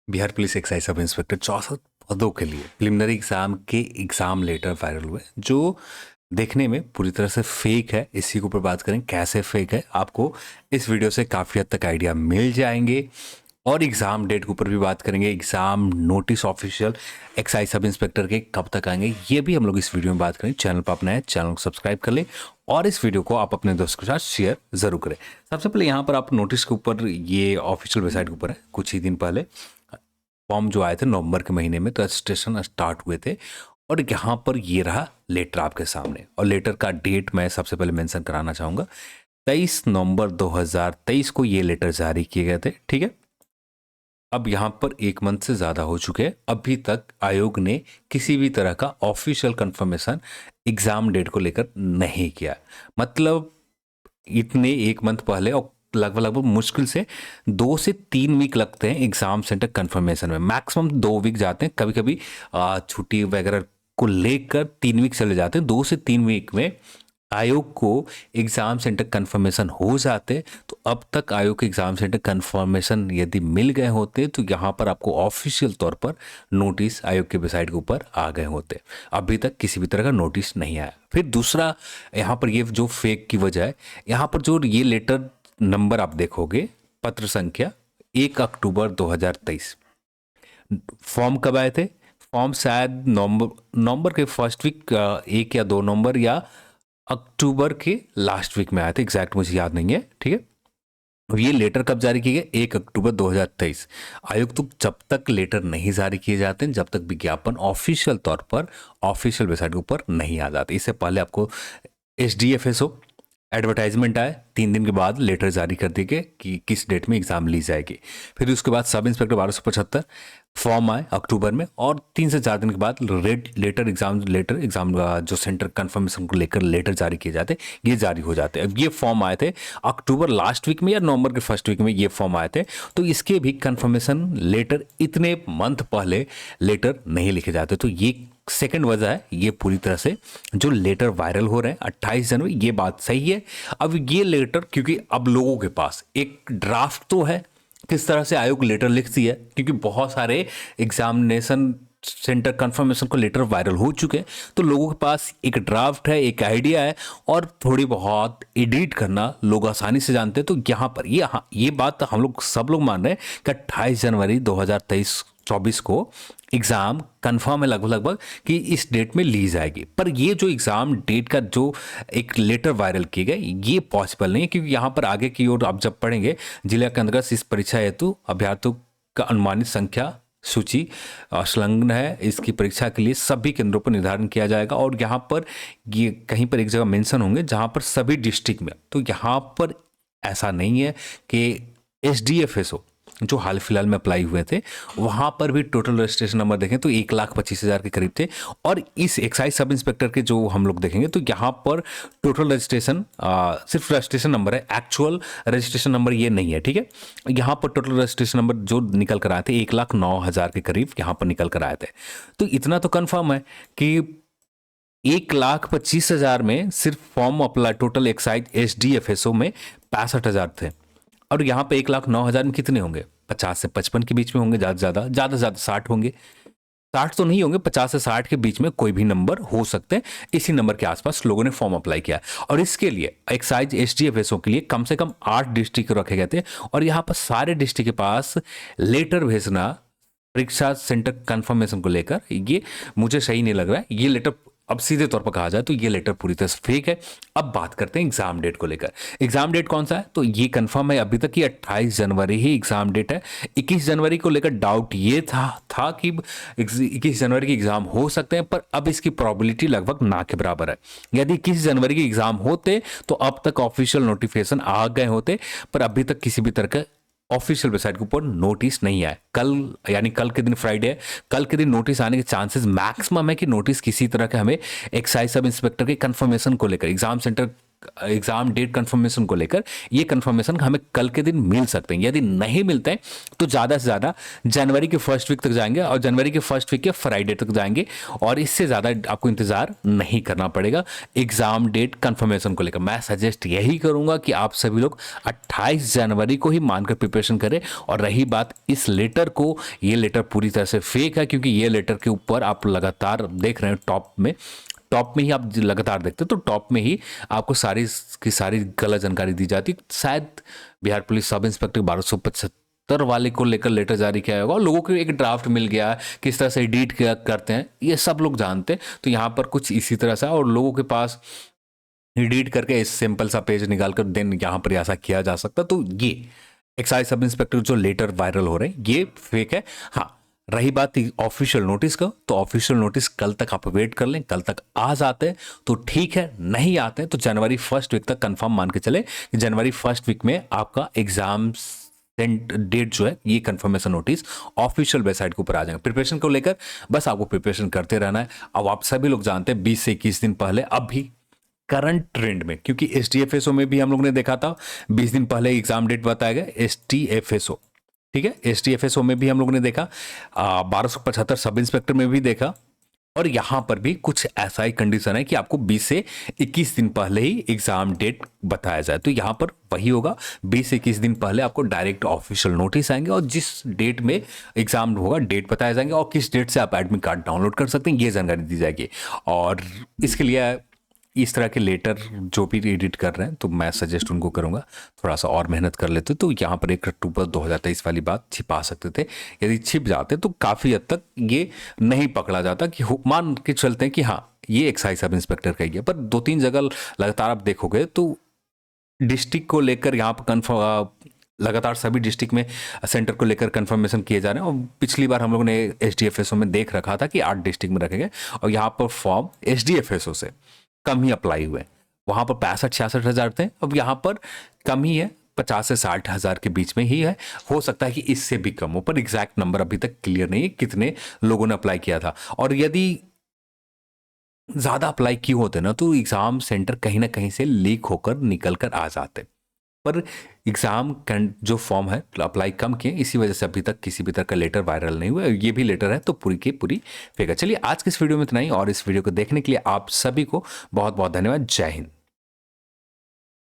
Bihar police excise sub inspector 64 पदों के लिए प्रिलिमिनरी एग्जाम के एग्जाम लेटर वायरल हुए जो देखने में पूरी तरह से फेक है। इसी के ऊपर बात करें कैसे फेक है, आपको इस वीडियो से काफ़ी हद तक आइडिया मिल जाएंगे। और एग्ज़ाम डेट के ऊपर भी बात करेंगे, exam notice official excise sub inspector के कब तक आएंगे ये भी हम लोग इस वीडियो में बात करें। चैनल पर अपना है, चैनल को सब्सक्राइब कर लें और इस वीडियो को आप अपने दोस्तों के साथ शेयर ज़रूर करें। सबसे पहले यहाँ पर आप नोटिस के ऊपर, ये ऑफिशियल वेबसाइट के ऊपर है, कुछ ही दिन पहले फॉर्म जो आए थे नवंबर के महीने में, तो रजिस्ट्रेशन स्टार्ट हुए थे और यहाँ पर ये रहा लेटर आपके सामने। और लेटर का डेट मैं सबसे पहले मेंशन कराना चाहूँगा, 23 नवंबर 2023 को ये लेटर जारी किए गए थे। ठीक है, अब यहाँ पर एक मंथ से ज़्यादा हो चुके हैं, अभी तक आयोग ने किसी भी तरह का ऑफिशियल कंफर्मेशन एग्ज़ाम डेट को लेकर नहीं किया। मतलब इतने एक मंथ पहले और लगभग लगभग मुश्किल से 2 से 3 वीक लगते हैं एग्जाम सेंटर कंफर्मेशन में, मैक्सिमम 2 वीक जाते हैं। कभी कभी छुट्टी वगैरह को लेकर 3 वीक चले जाते हैं। 2 से 3 वीक में आयोग को एग्जाम सेंटर कंफर्मेशन हो जाते। तो अब तक आयोग के एग्जाम सेंटर कंफर्मेशन यदि मिल गए होते तो यहाँ पर आपको ऑफिशियल तौर पर नोटिस आयोग के वेबसाइट के ऊपर आ गए होते। अभी तक किसी भी तरह का नोटिस नहीं आया। फिर दूसरा यहाँ पर ये जो फेक की वजह है, यहाँ पर जो ये लेटर नंबर आप देखोगे, पत्र संख्या 1 अक्टूबर 2023। फॉर्म कब आए थे? फॉर्म शायद नवंबर के फर्स्ट वीक, 1 या 2 नवंबर या अक्टूबर के लास्ट वीक में आए थे, एग्जैक्ट मुझे याद नहीं है। ठीक है, अब ये लेटर कब जारी किए गए? 1 अक्टूबर 2023। आयोग तो जब तक लेटर नहीं जारी किए जाते हैं, जब तक विज्ञापन ऑफिशियल तौर पर ऑफिशियल वेबसाइट के ऊपर नहीं आ जाते। इससे पहले आपको SDFSO एडवर्टाइजमेंट आए, 3 दिन के बाद लेटर जारी कर दिए गए कि किस डेट में एग्जाम ली जाएगी। फिर उसके बाद सब इंस्पेक्टर 1275 फॉर्म आए अक्टूबर में, और 3 से 4 दिन के बाद एग्जाम जो सेंटर कंफर्मेशन को लेकर लेटर जारी किए जाते, ये जारी हो जाते। अब ये फॉर्म आए थे अक्टूबर लास्ट वीक में या नवंबर के फर्स्ट वीक में ये फॉर्म आए थे। तो इसके भी कंफर्मेशन लेटर इतने मंथ पहले लेटर नहीं लिखे जाते। तो ये सेकंड वजह है, ये पूरी तरह से जो लेटर वायरल हो रहे हैं 28 जनवरी, ये बात सही है। अब ये लेटर, क्योंकि अब लोगों के पास एक ड्राफ्ट तो है किस तरह से आयोग लेटर लिखती है, क्योंकि बहुत सारे एग्जामिनेशन सेंटर कंफर्मेशन को लेटर वायरल हो चुके हैं, तो लोगों के पास एक ड्राफ्ट है, एक आइडिया है, और थोड़ी बहुत एडिट करना लोग आसानी से जानते हैं। तो यहाँ पर ये बात हम लोग सब लोग मान रहे हैं कि 28 जनवरी 2023-24 को एग्ज़ाम कंफर्म है लगभग कि इस डेट में ली जाएगी। पर ये जो एग्ज़ाम डेट का जो एक लेटर वायरल किए गए, ये पॉसिबल नहीं है, क्योंकि यहाँ पर आगे की ओर आप जब पढ़ेंगे, जिला के अंतर्गत इस परीक्षा हेतु अभ्यर्थियों का अनुमानित संख्या सूची संलग्न है। इसकी परीक्षा के लिए सभी केंद्रों पर निर्धारण किया जाएगा, और यहाँ पर ये कहीं पर एक जगह मेंशन होंगे जहाँ पर सभी डिस्ट्रिक्ट में। तो यहाँ पर ऐसा नहीं है कि SDFSO जो हाल फिलहाल में अप्लाई हुए थे, वहाँ पर भी टोटल रजिस्ट्रेशन नंबर देखें तो 1,25,000 के करीब थे। और इस एक्साइज सब इंस्पेक्टर के जो हम लोग देखेंगे तो यहाँ पर टोटल रजिस्ट्रेशन सिर्फ रजिस्ट्रेशन नंबर है, एक्चुअल रजिस्ट्रेशन नंबर ये नहीं है। ठीक है, यहाँ पर टोटल रजिस्ट्रेशन नंबर जो निकल कर आए थे 1,09,000 के करीब यहाँ पर निकल कर आए थे। तो इतना तो कन्फर्म है कि 1,25,000 में सिर्फ form apply, total excise SDFSO में 65,000 थे। और यहाँ पे 1,09,000 में कितने होंगे? 50 से 55 के बीच में होंगे, ज़्यादा से ज़्यादा 60 होंगे। 60 तो नहीं होंगे, 50 से 60 के बीच में कोई भी नंबर हो सकते हैं। इसी नंबर के आसपास लोगों ने फॉर्म अप्लाई किया, और इसके लिए एक्साइज SDFSO के लिए कम से कम 8 डिस्ट्रिक्ट रखे गए थे। और यहाँ पर सारे डिस्ट्रिक्ट के पास लेटर भेजना परीक्षा सेंटर कंफर्मेशन को लेकर, ये मुझे सही नहीं लग रहा है। ये लेटर, अब सीधे तौर पर कहा जाए तो ये लेटर पूरी तरह से फेक है। अब बात करते हैं एग्जाम डेट को लेकर। एग्जाम डेट कौन सा है? तो ये कंफर्म है अभी तक कि 28 जनवरी ही एग्जाम डेट है। 21 जनवरी को लेकर डाउट ये था कि 21 जनवरी के एग्जाम हो सकते हैं, पर अब इसकी प्रोबेबिलिटी लगभग ना के बराबर है। यदि 21 जनवरी के एग्जाम होते तो अब तक ऑफिशियल नोटिफिकेशन आ गए होते, पर अभी तक किसी भी तरह का ऑफिशियल वेबसाइट के ऊपर नोटिस नहीं आया। कल, यानी कल के दिन फ्राइडे है, कल के दिन नोटिस आने के चांसेस मैक्सिमम है कि नोटिस किसी तरह के हमें एक्साइज सब इंस्पेक्टर के कंफर्मेशन को लेकर, exam centre exam date confirmation को लेकर, ये कंफर्मेशन हमें कल के दिन मिल सकते हैं। यदि नहीं मिलते हैं तो ज़्यादा से ज़्यादा जनवरी के फर्स्ट वीक तक जाएंगे, और जनवरी के फर्स्ट वीक के फ्राइडे तक जाएंगे, और इससे ज़्यादा आपको इंतज़ार नहीं करना पड़ेगा एग्जाम डेट कंफर्मेशन को लेकर। मैं सजेस्ट यही करूंगा कि आप सभी लोग 28 जनवरी को ही मानकर प्रिपरेशन करें। और रही बात इस लेटर को, ये लेटर पूरी तरह से फेक है, क्योंकि ये लेटर के ऊपर आप लगातार देख रहे हैं टॉप में ही आप लगातार देखते हैं, तो टॉप में ही आपको सारी की सारी गलत जानकारी दी जाती। शायद बिहार पुलिस सब इंस्पेक्टर 1275 वाले को लेकर लेटर जारी किया होगा, और लोगों को एक ड्राफ्ट मिल गया, किस तरह से एडिट करते हैं ये सब लोग जानते हैं। तो यहाँ पर कुछ इसी तरह से, और लोगों के पास एडिट करके इस सिंपल सा पेज निकाल कर देन यहाँ पर ऐसा किया जा सकता। तो ये एक्साइज सब इंस्पेक्टर जो लेटर वायरल हो रहे हैं ये फेक है। हाँ, रही बात ऑफिशियल नोटिस का, तो ऑफिशियल नोटिस कल तक आप वेट कर लें, कल तक आ जाते हैं तो ठीक है, नहीं आते हैं तो जनवरी फर्स्ट वीक तक कंफर्म मान के चले कि जनवरी फर्स्ट वीक में आपका एग्जाम डेट जो है ये कंफर्मेशन नोटिस ऑफिशियल वेबसाइट के ऊपर आ जाएंगे। प्रिपरेशन को लेकर बस आपको प्रिपरेशन करते रहना है। अब आप सभी लोग जानते हैं 20 से 21 दिन पहले, अभी करंट ट्रेंड में, क्योंकि STFSO में भी हम लोग ने देखा था 20 दिन पहले एग्जाम डेट बताया गया STFSO, ठीक है, STFSO में भी हम लोग ने देखा, 1275 सब इंस्पेक्टर में भी देखा, और यहां पर भी कुछ ऐसा ही कंडीशन है कि आपको 20 से 21 दिन पहले ही एग्जाम डेट बताया जाए। तो यहां पर वही होगा, 20 से 21 दिन पहले आपको डायरेक्ट ऑफिशियल नोटिस आएंगे, और जिस डेट में एग्जाम होगा डेट बताए जाएंगे, और किस डेट से आप एडमिट कार्ड डाउनलोड कर सकते हैं ये जानकारी दी जाएगी। और इसके लिए इस तरह के लेटर जो भी एडिट कर रहे हैं, तो मैं सजेस्ट उनको करूंगा थोड़ा सा और मेहनत कर लेते, तो यहाँ पर 1 अक्टूबर 2023 वाली बात छिपा सकते थे। यदि छिप जाते तो काफ़ी हद तक ये नहीं पकड़ा जाता, कि मान के चलते हैं कि हाँ ये एक्साइज सब इंस्पेक्टर का ही है। पर 2-3 जगह लगातार आप देखोगे तो डिस्ट्रिक्ट को लेकर यहाँ पर कन्फर्म, लगातार सभी डिस्ट्रिक्ट में सेंटर को लेकर कंफर्मेशन किए जा रहे हैं। और पिछली बार हम लोगों ने SDFSO में देख रखा था कि 8 डिस्ट्रिक्ट में रखे गए, और यहाँ पर फॉर्म SDFSO से कम ही अप्लाई हुए। वहां पर 65-66 हज़ार थे, अब यहाँ पर कम ही है, 50 से 60 हज़ार के बीच में ही है। हो सकता है कि इससे भी कम हो, पर एग्जैक्ट नंबर अभी तक क्लियर नहीं है कितने लोगों ने अप्लाई किया था। और यदि ज़्यादा अप्लाई किए होते ना तो एग्ज़ाम सेंटर कहीं ना कहीं से लीक होकर निकल कर आ जाते। पर एग्ज़ाम जो फॉर्म है अप्लाई कम किए, इसी वजह से अभी तक किसी भी तरह का लेटर वायरल नहीं हुआ। ये भी लेटर है तो पूरी की पूरी फेक है। चलिए आज की इस वीडियो में इतना ही, और इस वीडियो को देखने के लिए आप सभी को बहुत बहुत धन्यवाद। जय हिंद।